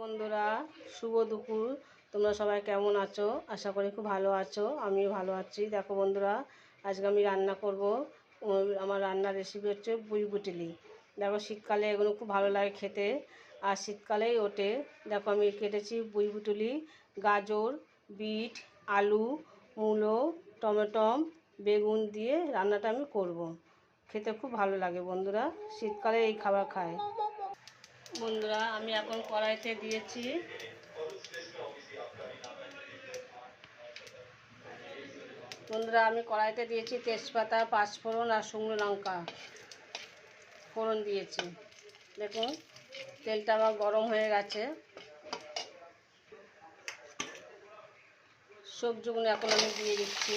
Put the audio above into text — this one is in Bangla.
বন্ধুরা, শুভ দুপুর। তোমরা সবাই কেমন আছো? আশা করি খুব ভালো আছো। আমিও ভালো আছি। দেখো বন্ধুরা, আজকে আমি রান্না করব। আমার রান্নার রেসিপি হচ্ছে বুইবুটুলি। দেখো, শীতকালে এগুলো খুব ভালো লাগে খেতে, আর শীতকালেই ওঠে। দেখো, আমি কেটেছি বুইবুটুলি, গাজর, বিট, আলু, মূলো, টমেটো, বেগুন দিয়ে রান্নাটা আমি করব। খেতে খুব ভালো লাগে বন্ধুরা, শীতকালে এই খাবার খায়। বন্ধুরা, আমি এখন কড়াইতে দিয়েছি তেজপাতা, পাঁচফোড়ন আর শুকনো লঙ্কা ফোড়ন দিয়েছি। দেখুন, তেলটা আমার গরম হয়ে গেছে। সবজিগুলো এখন আমি দিয়ে দিচ্ছি।